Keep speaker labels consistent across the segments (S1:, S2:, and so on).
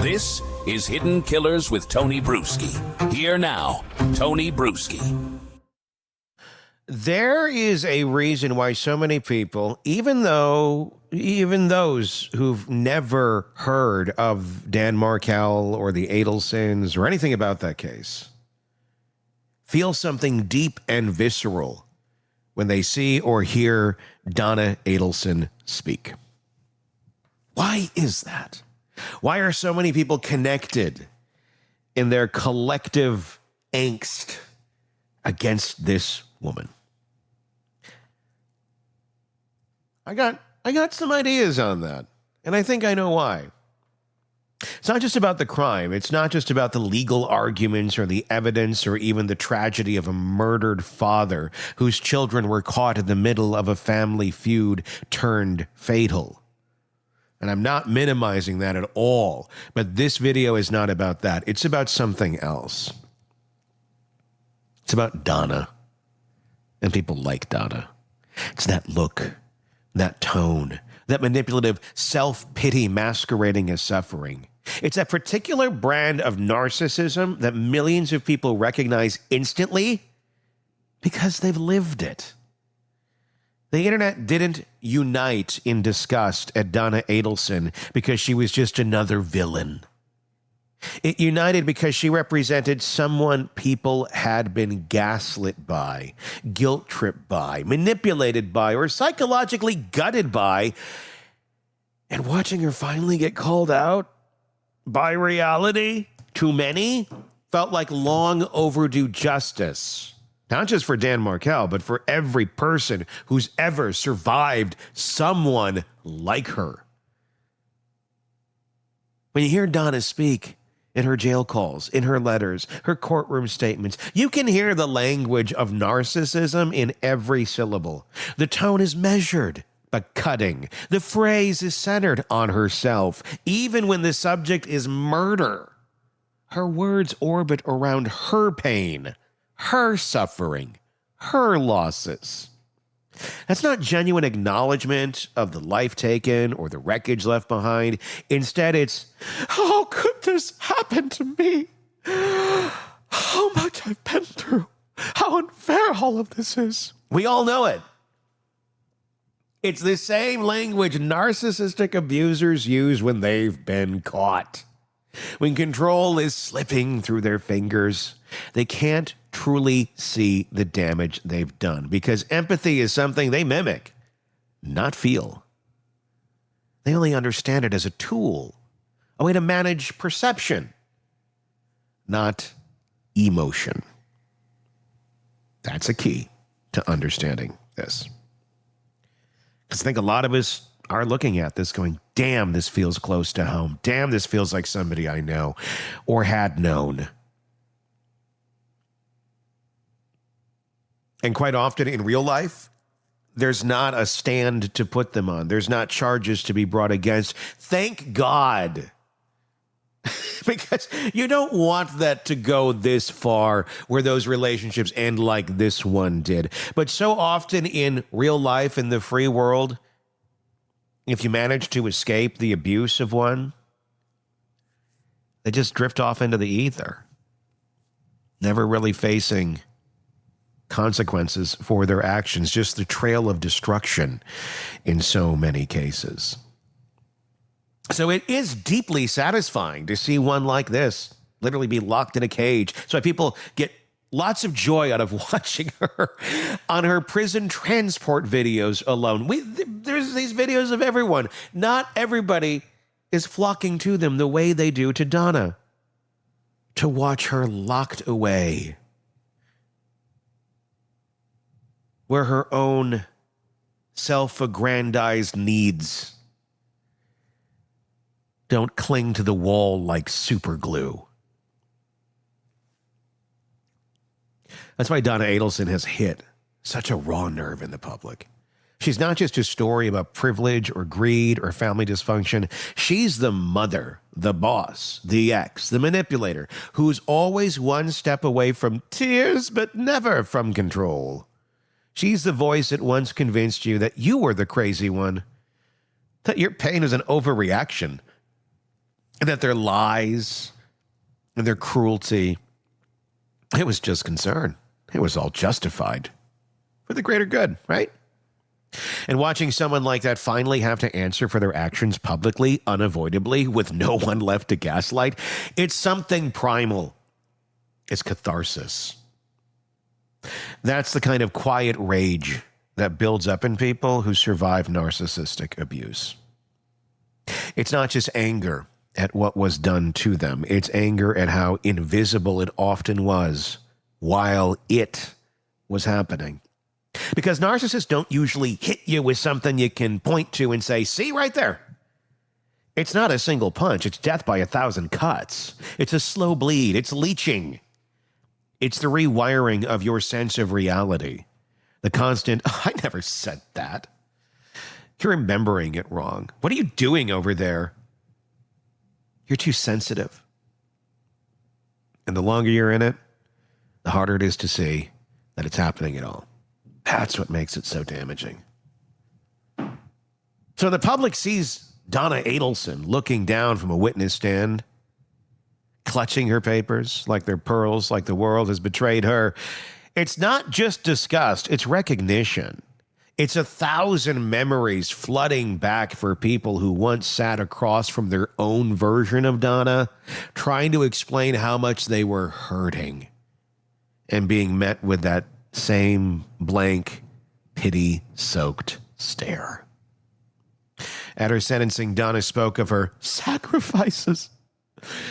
S1: This is Hidden Killers with Tony Brueski. Here now, Tony Brueski.
S2: There is a reason why so many people, even those who've never heard of Dan Markel or the Adelsons or anything about that case, feel something deep and visceral when they see or hear Donna Adelson speak. Why is that? Why are so many people connected in their collective angst against this woman? I got some ideas on that, and I think I know why. It's not just about the crime. It's not just about the legal arguments or the evidence or even the tragedy of a murdered father whose children were caught in the middle of a family feud turned fatal. And I'm not minimizing that at all, but this video is not about that. It's about something else. It's about Donna and people like Donna. It's that look, that tone, that manipulative self-pity masquerading as suffering. It's a particular brand of narcissism that millions of people recognize instantly because they've lived it. The internet didn't unite in disgust at Donna Adelson because she was just another villain. It united because she represented someone people had been gaslit by, guilt-tripped by, manipulated by, or psychologically gutted by. And watching her finally get called out by reality, to many, felt like long overdue justice. Not just for Dan Markel, but for every person who's ever survived someone like her. When you hear Donna speak in her jail calls, in her letters, her courtroom statements, you can hear the language of narcissism in every syllable. The tone is measured but cutting. The phrase is centered on herself, even when the subject is murder. Her words orbit around her pain, her suffering, her losses. That's not genuine acknowledgement of the life taken or the wreckage left behind. Instead, it's, how could this happen to me? How much I've been through. How unfair all of this is. We all know it. It's the same language narcissistic abusers use when they've been caught. When control is slipping through their fingers, they can't truly see the damage they've done because empathy is something they mimic, not feel. They only understand it as a tool, a way to manage perception, not emotion. That's a key to understanding this. Because I think a lot of us are looking at this going, damn, this feels close to home. Damn, this feels like somebody I know or had known. And quite often in real life, there's not a stand to put them on. There's not charges to be brought against. Thank God. Because you don't want that to go this far where those relationships end like this one did. But so often in real life, in the free world, if you manage to escape the abuse of one, they just drift off into the ether, never really facing consequences for their actions, just the trail of destruction in so many cases. So it is deeply satisfying to see one like this literally be locked in a cage. So people get lots of joy out of watching her on her prison transport videos alone. There's these videos of everyone. Not everybody is flocking to them the way they do to Donna. To watch her locked away, where her own self-aggrandized needs don't cling to the wall like super glue. That's why Donna Adelson has hit such a raw nerve in the public. She's not just a story about privilege or greed or family dysfunction. She's the mother, the boss, the ex, the manipulator, who's always one step away from tears but never from control. She's the voice that once convinced you that you were the crazy one, that your pain is an overreaction, and that their lies and their cruelty, it was just concern. It was all justified for the greater good, right? And watching someone like that finally have to answer for their actions publicly, unavoidably, with no one left to gaslight, it's something primal. It's catharsis. That's the kind of quiet rage that builds up in people who survive narcissistic abuse. It's not just anger at what was done to them. It's anger at how invisible it often was while it was happening. Because narcissists don't usually hit you with something you can point to and say, see right there. It's not a single punch. It's death by 1,000 cuts. It's a slow bleed. It's leeching. It's the rewiring of your sense of reality. The constant, oh, I never said that. You're remembering it wrong. What are you doing over there? You're too sensitive. And the longer you're in it, the harder it is to see that it's happening at all. That's what makes it so damaging. So the public sees Donna Adelson looking down from a witness stand, clutching her papers like they're pearls, like the world has betrayed her. It's not just disgust, it's recognition. It's 1,000 memories flooding back for people who once sat across from their own version of Donna, trying to explain how much they were hurting and being met with that same blank, pity-soaked stare. At her sentencing, Donna spoke of her sacrifices.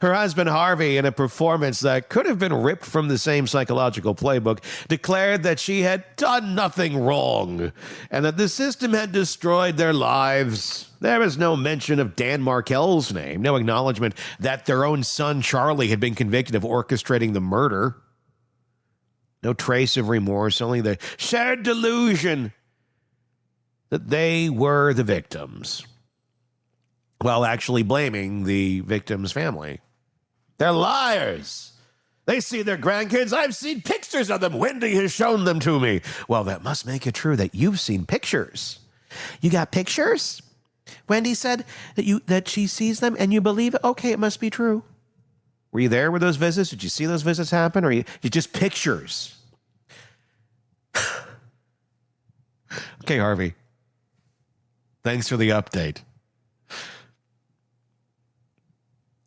S2: Her husband, Harvey, in a performance that could have been ripped from the same psychological playbook, declared that she had done nothing wrong and that the system had destroyed their lives. There was no mention of Dan Markel's name, no acknowledgement that their own son, Charlie, had been convicted of orchestrating the murder. No trace of remorse, only the shared delusion that they were the victims, while actually blaming the victim's family. They're liars. They see their grandkids. I've seen pictures of them. Wendy has shown them to me. Well, that must make it true that you've seen pictures. You got pictures? Wendy said that she sees them and you believe it? Okay, it must be true. Were you there with those visits? Did you see those visits happen? Or you just pictures? Okay, Harvey. Thanks for the update.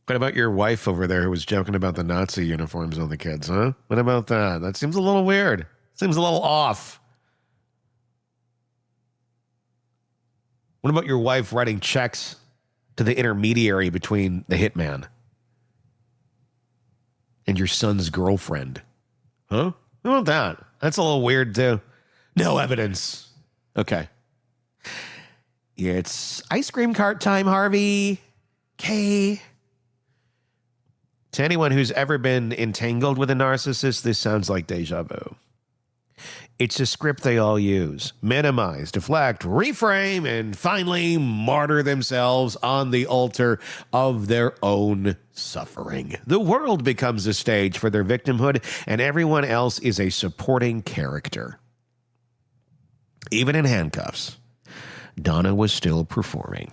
S2: What about your wife over there who was joking about the Nazi uniforms on the kids, huh? What about that? That seems a little weird. Seems a little off. What about your wife writing checks to the intermediary between the hitman and your son's girlfriend? Huh? What about that? That's a little weird, too. No evidence. Okay. It's ice cream cart time, Harvey. Okay. To anyone who's ever been entangled with a narcissist, this sounds like deja vu. It's a script they all use. Minimize, deflect, reframe, and finally martyr themselves on the altar of their own suffering. The world becomes a stage for their victimhood, and everyone else is a supporting character. Even in handcuffs, Donna was still performing.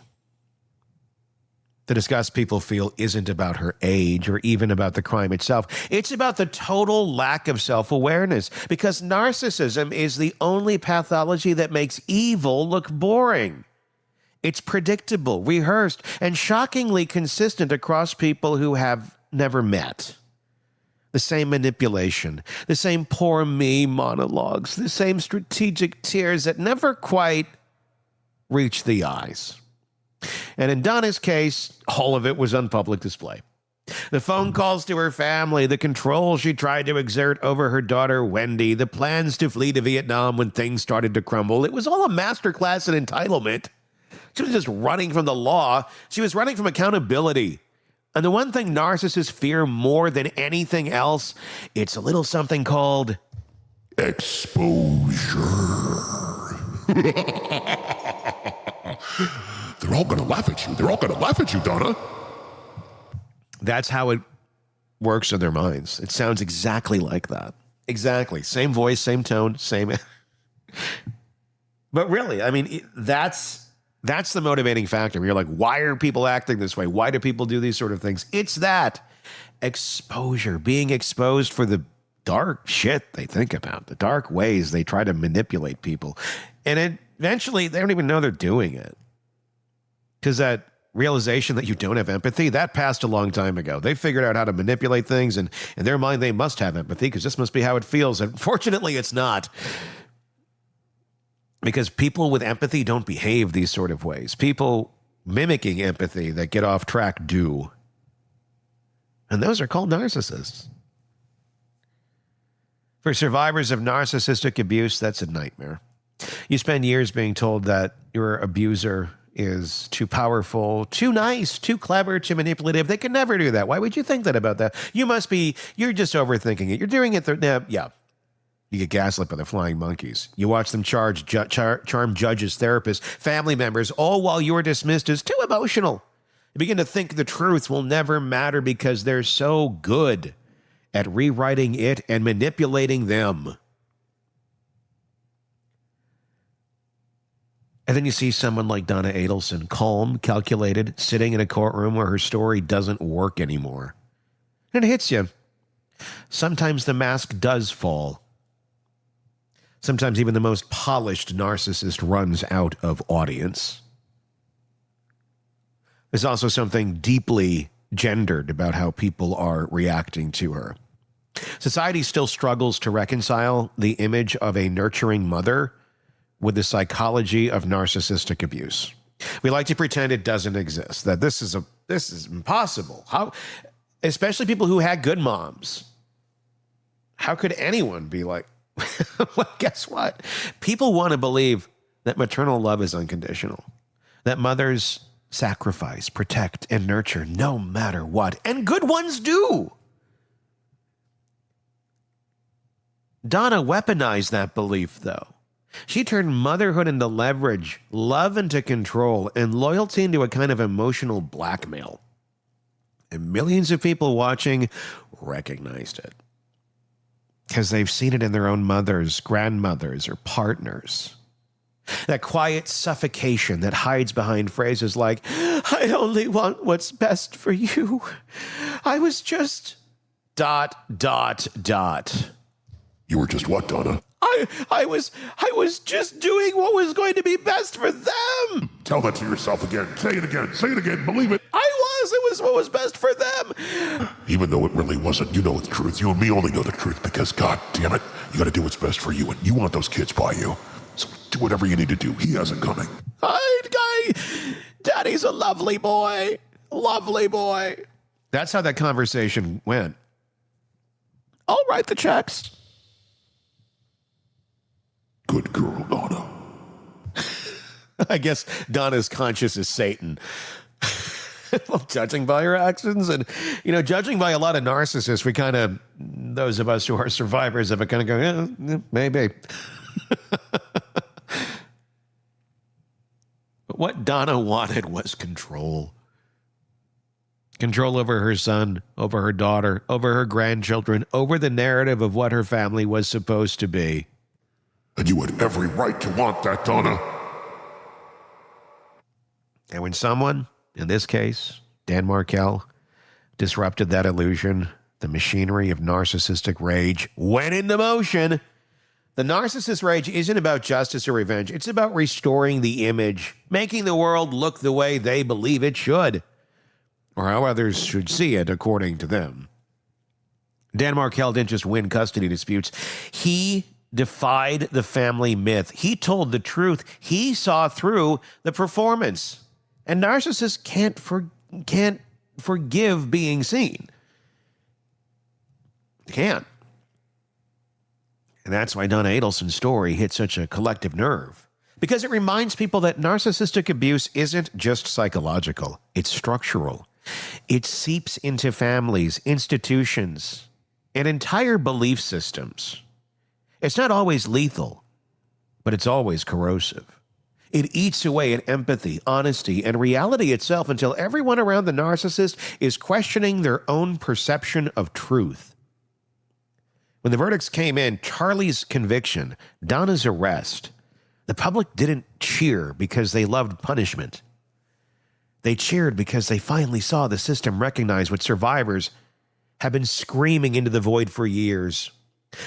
S2: The disgust people feel isn't about her age or even about the crime itself. It's about the total lack of self-awareness, because narcissism is the only pathology that makes evil look boring. It's predictable, rehearsed, and shockingly consistent across people who have never met. The same manipulation, the same poor me monologues, the same strategic tears that never quite reach the eyes. And in Donna's case, all of it was on public display. The phone calls to her family, the control she tried to exert over her daughter, Wendy, the plans to flee to Vietnam when things started to crumble. It was all a masterclass in entitlement. She was just running from the law. She was running from accountability. And the one thing narcissists fear more than anything else, it's a little something called exposure.
S3: They're all going to laugh at you. They're all going to laugh at you, Donna.
S2: That's how it works in their minds. It sounds exactly like that. Exactly. Same voice, same tone, same. But really, I mean, that's That's the motivating factor. You're like, why are people acting this way? Why do people do these sort of things? It's that exposure, being exposed for the dark shit they think about, the dark ways they try to manipulate people. And eventually, they don't even know they're doing it. Because that realization that you don't have empathy, that passed a long time ago. They figured out how to manipulate things, and in their mind, they must have empathy because this must be how it feels. And fortunately, it's not. Because people with empathy don't behave these sort of ways. People mimicking empathy that get off track do. And those are called narcissists. For survivors of narcissistic abuse, that's a nightmare. You spend years being told that your abuser is too powerful, too nice, too clever, too manipulative. They can never do that. Why would you think that about that? You're just overthinking it. You're doing it. Yeah. You get gaslit by the flying monkeys. You watch them charm judges, therapists, family members, all while you're dismissed as too emotional. You begin to think the truth will never matter because they're so good at rewriting it and manipulating them. And then you see someone like Donna Adelson, calm, calculated, sitting in a courtroom where her story doesn't work anymore. And it hits you. Sometimes the mask does fall. Sometimes even the most polished narcissist runs out of audience. There's also something deeply gendered about how people are reacting to her. Society still struggles to reconcile the image of a nurturing mother with the psychology of narcissistic abuse. We like to pretend it doesn't exist, that this is impossible. How, especially people who had good moms. How could anyone be like, well, guess what? People want to believe that maternal love is unconditional, that mothers sacrifice, protect, and nurture no matter what, and good ones do. Donna weaponized that belief, though. She turned motherhood into leverage, love into control, and loyalty into a kind of emotional blackmail. And millions of people watching recognized it because they've seen it in their own mothers, grandmothers, or partners. That quiet suffocation that hides behind phrases like, I only want what's best for you. I was just ...
S3: You were just what, Donna?
S2: I was just doing what was going to be best for them.
S3: Tell that to yourself again. Say it again. Say it again. Believe it.
S2: It was what was best for them.
S3: Even though it really wasn't. You know the truth. You and me only know the truth because, God damn it, you got to do what's best for you, and you want those kids by you. So do whatever you need to do. He hasn't coming.
S2: Daddy's a lovely boy. Lovely boy. That's how that conversation went. I'll write the checks.
S3: Good girl, Donna.
S2: I guess Donna's conscious as Satan. Well, judging by her actions and, judging by a lot of narcissists, we kind of, those of us who are survivors of it kind of go, maybe. But what Donna wanted was control. Control over her son, over her daughter, over her grandchildren, over the narrative of what her family was supposed to be.
S3: And you had every right to want that, Donna.
S2: And when someone, in this case, Dan Markel, disrupted that illusion, the machinery of narcissistic rage went into motion. The narcissist rage isn't about justice or revenge. It's about restoring the image, making the world look the way they believe it should, or how others should see it according to them. Dan Markel didn't just win custody disputes. He defied the family myth. He told the truth. He saw through the performance. And narcissists can't forgive being seen. Can't. And that's why Donna Adelson's story hit such a collective nerve. Because it reminds people that narcissistic abuse isn't just psychological. It's structural. It seeps into families, institutions, and entire belief systems. It's not always lethal, but it's always corrosive. It eats away at empathy, honesty, and reality itself until everyone around the narcissist is questioning their own perception of truth. When the verdicts came in, Charlie's conviction, Donna's arrest, The public didn't cheer because they loved punishment. They cheered because they finally saw the system recognize what survivors have been screaming into the void for years,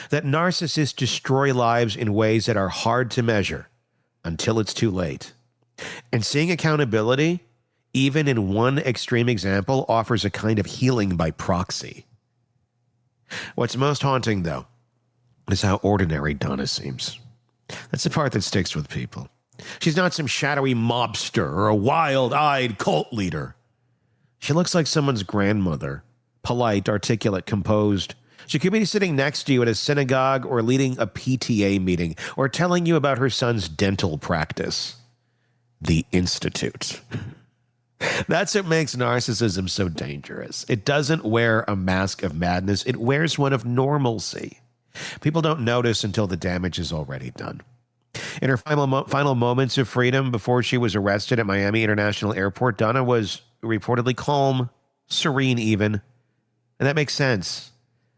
S2: that narcissists destroy lives in ways that are hard to measure until it's too late. And seeing accountability, even in one extreme example, offers a kind of healing by proxy. What's most haunting, though, is how ordinary Donna seems. That's the part that sticks with people. She's not some shadowy mobster or a wild-eyed cult leader. She looks like someone's grandmother, polite, articulate, composed. She could be sitting next to you at a synagogue or leading a PTA meeting or telling you about her son's dental practice. The Institute. That's what makes narcissism so dangerous. It doesn't wear a mask of madness. It wears one of normalcy. People don't notice until the damage is already done. In her final moments of freedom before she was arrested at Miami International Airport, Donna was reportedly calm, serene even. And that makes sense.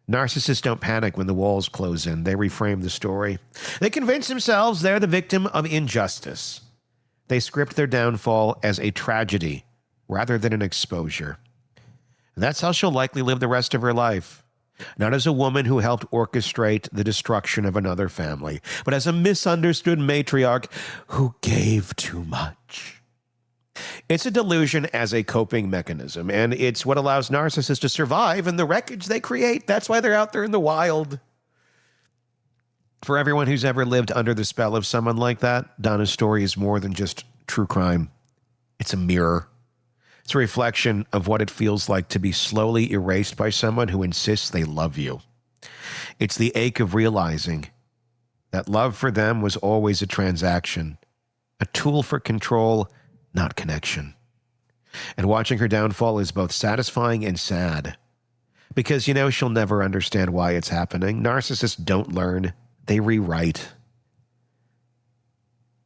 S2: Narcissists don't panic when the walls close in. They reframe the story. They convince themselves they're the victim of injustice. They script their downfall as a tragedy rather than an exposure. And that's how she'll likely live the rest of her life. Not as a woman who helped orchestrate the destruction of another family, but as a misunderstood matriarch who gave too much. It's a delusion as a coping mechanism, and it's what allows narcissists to survive in the wreckage they create. That's why they're out there in the wild. For everyone who's ever lived under the spell of someone like that, Donna's story is more than just true crime. It's a mirror. It's a reflection of what it feels like to be slowly erased by someone who insists they love you. It's the ache of realizing that love for them was always a transaction, a tool for control, not connection. And watching her downfall is both satisfying and sad. Because, she'll never understand why it's happening. Narcissists don't learn. They rewrite.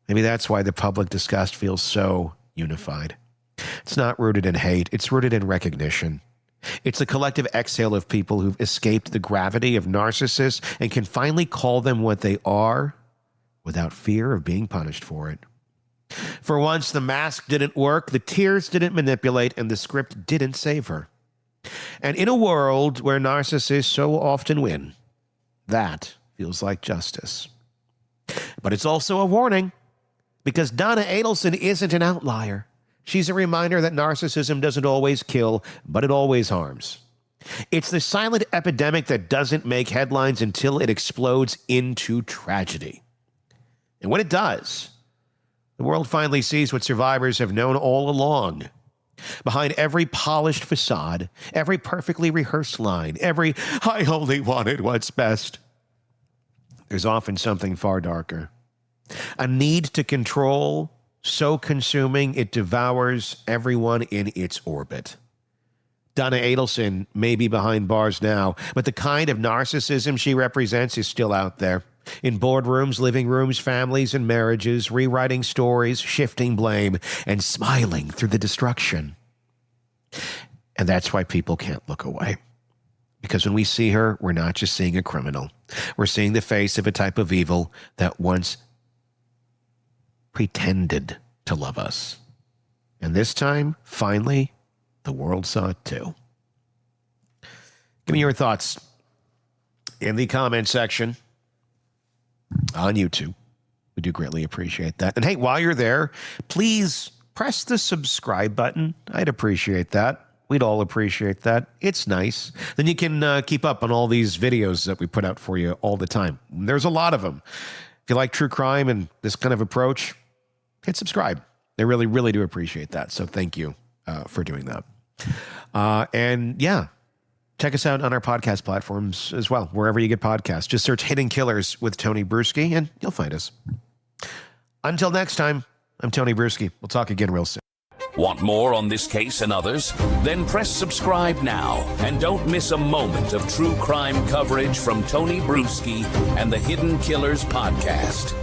S2: Maybe that's why the public disgust feels so unified. It's not rooted in hate. It's rooted in recognition. It's a collective exhale of people who've escaped the gravity of narcissists and can finally call them what they are without fear of being punished for it. For once, the mask didn't work, the tears didn't manipulate, and the script didn't save her. And in a world where narcissists so often win, that feels like justice. But it's also a warning, because Donna Adelson isn't an outlier. She's a reminder that narcissism doesn't always kill, but it always harms. It's the silent epidemic that doesn't make headlines until it explodes into tragedy. And when it does, the world finally sees what survivors have known all along. Behind every polished facade, every perfectly rehearsed line, every "I only wanted what's best," there's often something far darker. A need to control, so consuming it devours everyone in its orbit. Donna Adelson may be behind bars now, but the kind of narcissism she represents is still out there. In boardrooms, living rooms, families, and marriages, rewriting stories, shifting blame, and smiling through the destruction. And that's why people can't look away. Because when we see her, we're not just seeing a criminal. We're seeing the face of a type of evil that once pretended to love us. And this time, finally, the world saw it too. Give me your thoughts in the comment section on YouTube. We do greatly appreciate that. And hey, while you're there, please press the subscribe button. I'd appreciate that. We'd all appreciate that. It's nice. Then you can keep up on all these videos that we put out for you all the time. There's a lot of them. If you like true crime and this kind of approach, hit subscribe. I really, really do appreciate that. So thank you for doing that. And yeah, check us out on our podcast platforms as well. Wherever you get podcasts, just search Hidden Killers with Tony Brueski and you'll find us. Until next time, I'm Tony Brueski. We'll talk again real soon.
S1: Want more on this case and others? Then press subscribe now and don't miss a moment of true crime coverage from Tony Brueski and the Hidden Killers podcast.